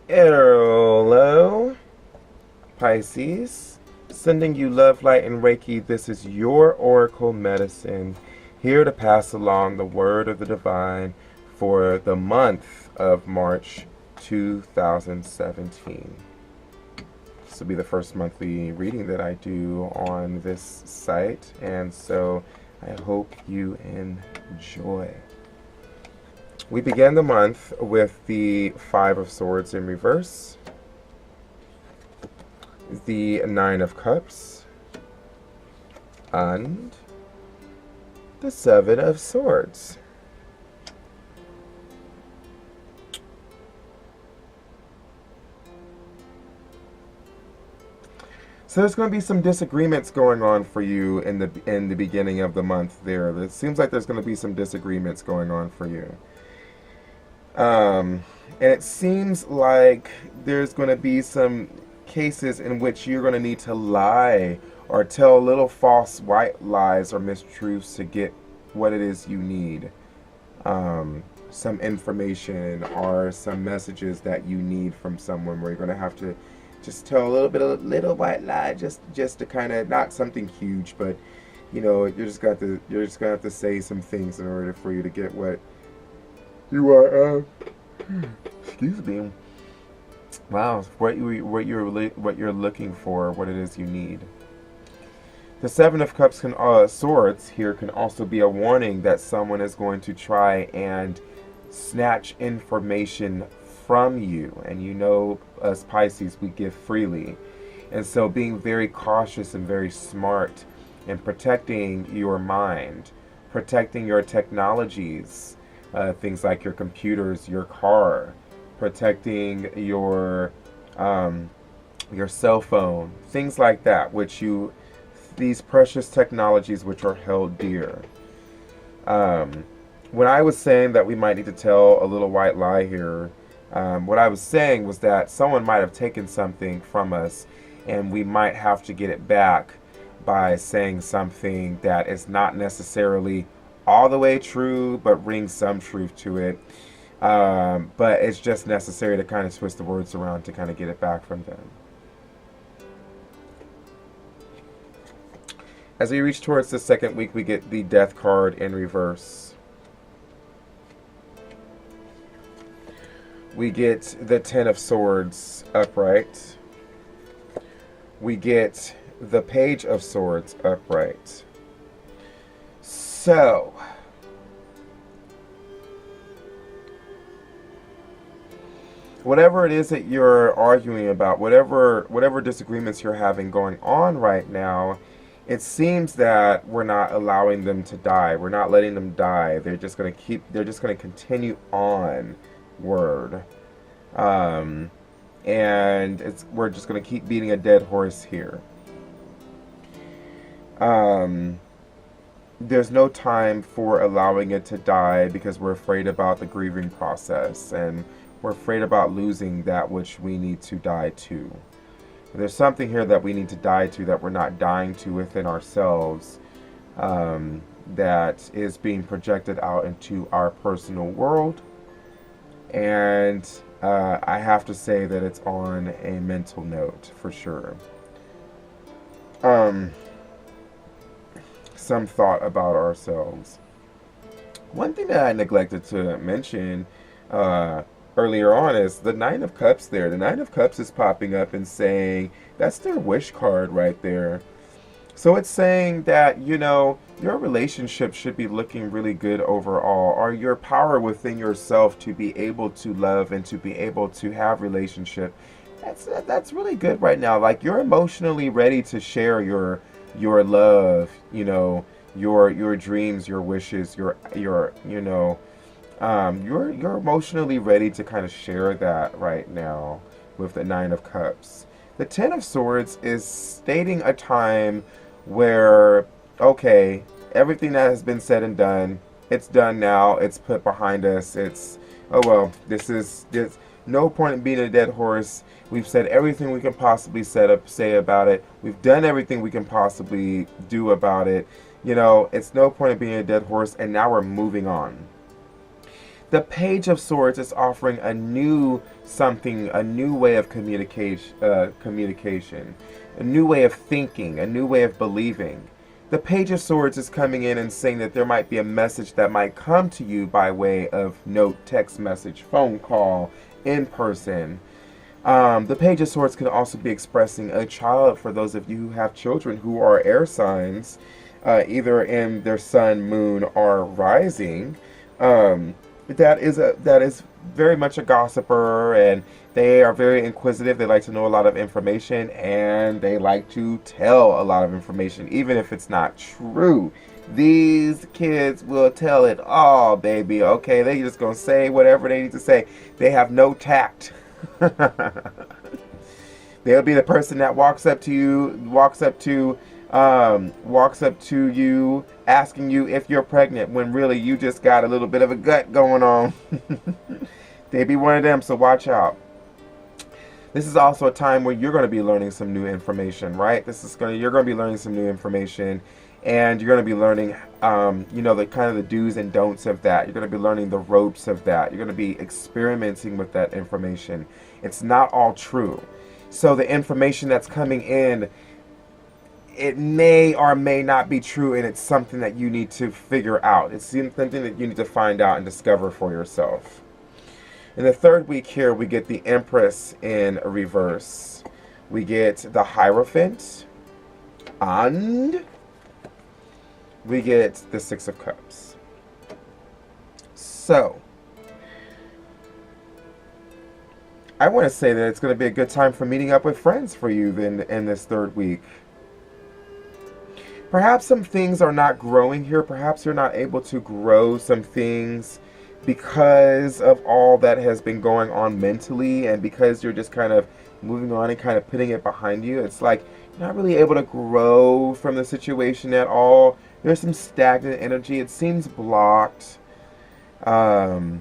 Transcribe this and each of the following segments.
Hello, Pisces. Sending you love, light, and Reiki. This is your Oracle Medicine, here to pass along the word of the divine for the month of March 2017. This will be the first monthly reading that I do on this site, and so I hope you enjoy. We began the month with the Five of Swords in reverse, the Nine of Cups, and the Seven of Swords. So there's going to be some disagreements going on for you in the beginning of the month there. It seems like there's going to be some disagreements going on for you. And it seems like there's going to be some cases in which you're going to need to lie or tell little false white lies or mistruths to get what it is you need. Some information or some messages that you need from someone where you're going to have to just tell a little white lie just to kind of, not something huge, but you know, you're just gonna have to say some things in order for you to get what you are excuse me. Wow, what you're looking for, what it is you need. The Seven of Cups Swords here can also be a warning that someone is going to try and snatch information from you. And you know, us Pisces, we give freely. And so being very cautious and very smart in protecting your mind, protecting your technologies, things like your computers, your car, protecting your cell phone, things like that, these precious technologies which are held dear. When I was saying that we might need to tell a little white lie here, what I was saying was that someone might have taken something from us and we might have to get it back by saying something that is not necessarily all the way true, but brings some truth to it. But it's just necessary to kind of twist the words around to kind of get it back from them. As we reach towards the second week, we get the Death card in reverse. We get the Ten of Swords upright. We get the Page of Swords upright. So, whatever it is that you're arguing about, whatever disagreements you're having going on right now, it seems that we're not allowing them to die. We're not letting them die. They're just going to continue on word. And we're just going to keep beating a dead horse here. There's no time for allowing it to die because we're afraid about the grieving process and we're afraid about losing that which we need to die to. There's something here that we need to die to that we're not dying to within ourselves, that is being projected out into our personal world. And I have to say that it's on a mental note for sure. Some thought about ourselves. One thing that I neglected to mention earlier on is the Nine of Cups there. The Nine of Cups is popping up and saying that's their wish card right there. So it's saying that, you know, your relationship should be looking really good overall, or your power within yourself to be able to love and to be able to have relationship. That's really good right now. Like, you're emotionally ready to share your love, you know, your dreams, your wishes, you're emotionally ready to kind of share that right now with the Nine of Cups. The Ten of Swords is stating a time where, okay, everything that has been said and done, it's done now, it's put behind us, it's, oh well, there's no point in being a dead horse. We've said everything we can possibly say about it. We've done everything we can possibly do about it. You know, it's no point in being a dead horse, and now we're moving on. The Page of Swords is offering a new something, a new way of communication, a new way of thinking, a new way of believing. The Page of Swords is coming in and saying that there might be a message that might come to you by way of note, text message, phone call, in person. The Page of Swords can also be expressing a child for those of you who have children who are air signs, either in their sun, moon, or rising. That is very much a gossiper, and they are very inquisitive. They like to know a lot of information, and they like to tell a lot of information, even if it's not true. These kids will tell it all, baby. Okay, they just gonna say whatever they need to say. They have no tact. They'll be the person that walks up to you asking you if you're pregnant when really you just got a little bit of a gut going on. They be one of them, so watch out. This is also a time where you're going to be learning some new information, right? You're going to be learning some new information, and you're going to be learning the kind of the do's and don'ts of that. You're going to be learning the ropes of that. You're going to be experimenting with that information. It's not all true. So the information that's coming in, it may or may not be true, and it's something that you need to figure out. It's something that you need to find out and discover for yourself. In the third week here, we get the Empress in reverse. We get the Hierophant, and we get the Six of Cups. So, I want to say that it's going to be a good time for meeting up with friends for you then in this third week. Perhaps some things are not growing here. Perhaps you're not able to grow some things because of all that has been going on mentally, and because you're just kind of moving on and kind of putting it behind you. It's like you're not really able to grow from the situation at all. There's some stagnant energy. It seems blocked. The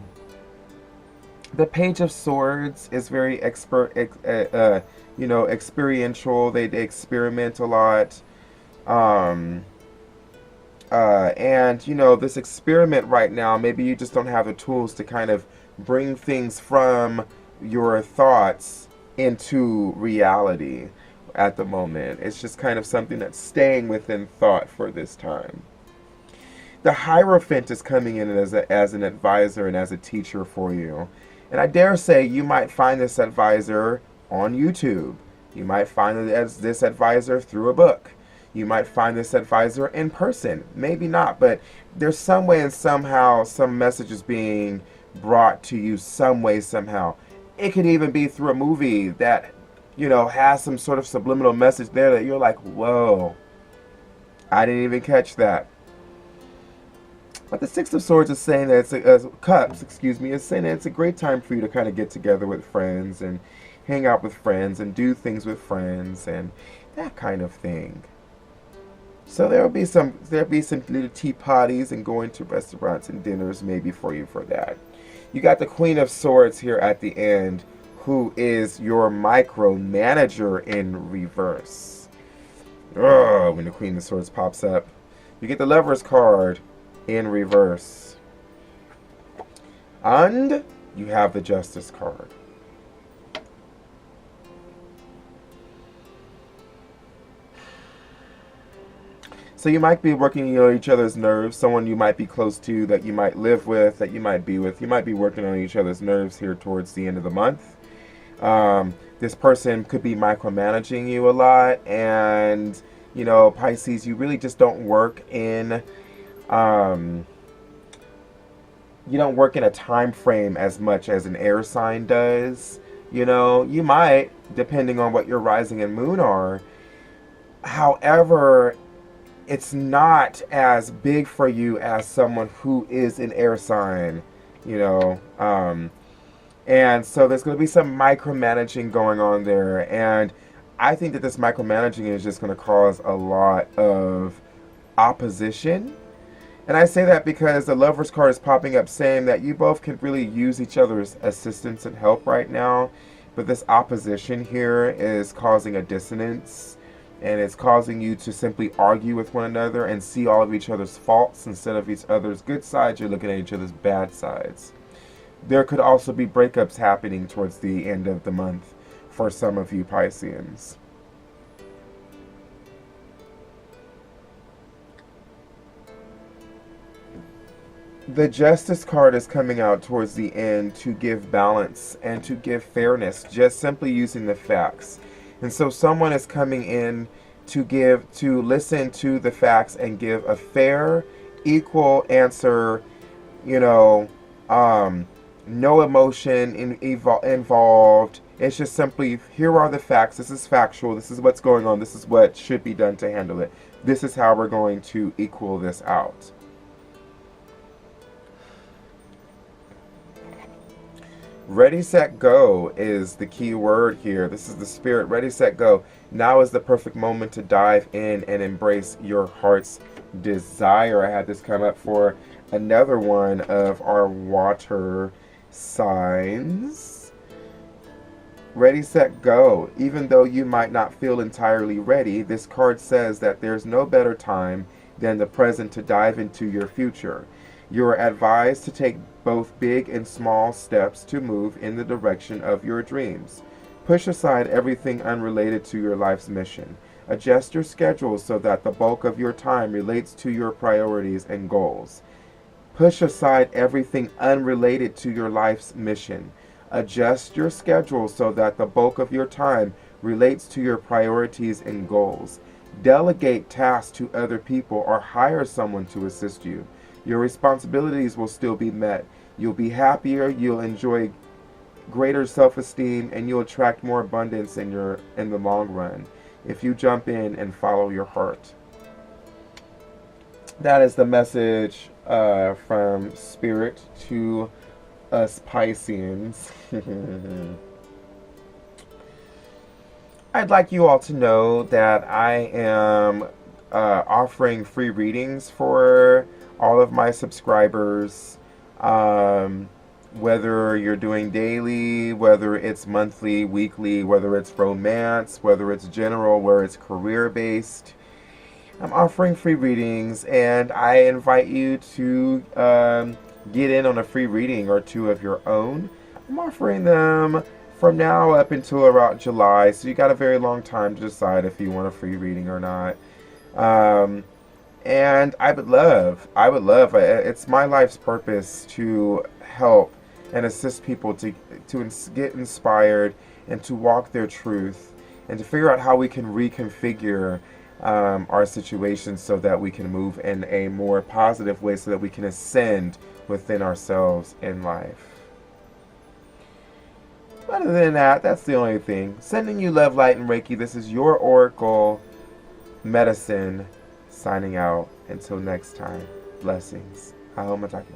Page of Swords is very experiential. They experiment a lot. And this experiment right now, maybe you just don't have the tools to kind of bring things from your thoughts into reality at the moment. It's just kind of something that's staying within thought for this time. The Hierophant is coming in as an advisor and as a teacher for you. And I dare say you might find this advisor on YouTube. You might find this advisor through a book. You might find this advisor in person. Maybe not, but there's some way and somehow some message is being brought to you some way, somehow. It could even be through a movie that, has some sort of subliminal message there that you're like, whoa, I didn't even catch that. But the Six of Swords is saying that is saying that it's a great time for you to kind of get together with friends and hang out with friends and do things with friends and that kind of thing. So there'll be some little tea parties and going to restaurants and dinners maybe for you for that. You got the Queen of Swords here at the end, who is your micromanager in reverse. Oh, when the Queen of Swords pops up. You get the Lovers card in reverse. And you have the Justice card. So you might be working each other's nerves. Someone you might be close to, that you might live with, that you might be with. You might be working on each other's nerves here towards the end of the month. This person could be micromanaging you a lot. And, Pisces, you really just don't work in... you don't work in a time frame as much as an air sign does. You might, depending on what your rising and moon are. However, it's not as big for you as someone who is an air sign, and so there's going to be some micromanaging going on there, and I think that this micromanaging is just going to cause a lot of opposition. And I say that because the Lovers card is popping up saying that you both can really use each other's assistance and help right now, but this opposition here is causing a dissonance. And it's causing you to simply argue with one another and see all of each other's faults instead of each other's good sides. You're looking at each other's bad sides. there could also be breakups happening towards the end of the month for some of you Pisceans. The Justice card is coming out towards the end to give balance and to give fairness, just simply using the facts. And so someone is coming in to listen to the facts and give a fair, equal answer, no emotion involved. It's just simply, here are the facts, this is factual, this is what's going on, this is what should be done to handle it. This is how we're going to equal this out. Ready, set, go is the key word here. This is the spirit. Ready, set, go. Now is the perfect moment to dive in and embrace your heart's desire. I had this come up for another one of our water signs. Ready, set, go. Even though you might not feel entirely ready, this card says that there's no better time than the present to dive into your future. You are advised to take both big and small steps to move in the direction of your dreams. Push aside everything unrelated to your life's mission. Adjust your schedule so that the bulk of your time relates to your priorities and goals. Push aside everything unrelated to your life's mission. Adjust your schedule so that the bulk of your time relates to your priorities and goals. Delegate tasks to other people or hire someone to assist you. Your responsibilities will still be met. You'll be happier, you'll enjoy greater self-esteem, and you'll attract more abundance in the long run if you jump in and follow your heart. That is the message from Spirit to us Pisceans. I'd like you all to know that I am offering free readings for all of my subscribers, whether you're doing daily, whether it's monthly, weekly, whether it's romance, whether it's general, whether it's career-based. I'm offering free readings, and I invite you to get in on a free reading or two of your own. I'm offering them from now up until about July, so you got a very long time to decide if you want a free reading or not. And I would love, it's my life's purpose to help and assist people to get inspired and to walk their truth and to figure out how we can reconfigure our situations so that we can move in a more positive way, so that we can ascend within ourselves in life. Other than that, that's the only thing. Sending you love, light, and Reiki. This is your Oracle Medicine signing out. Until next time, blessings. Aho mataki.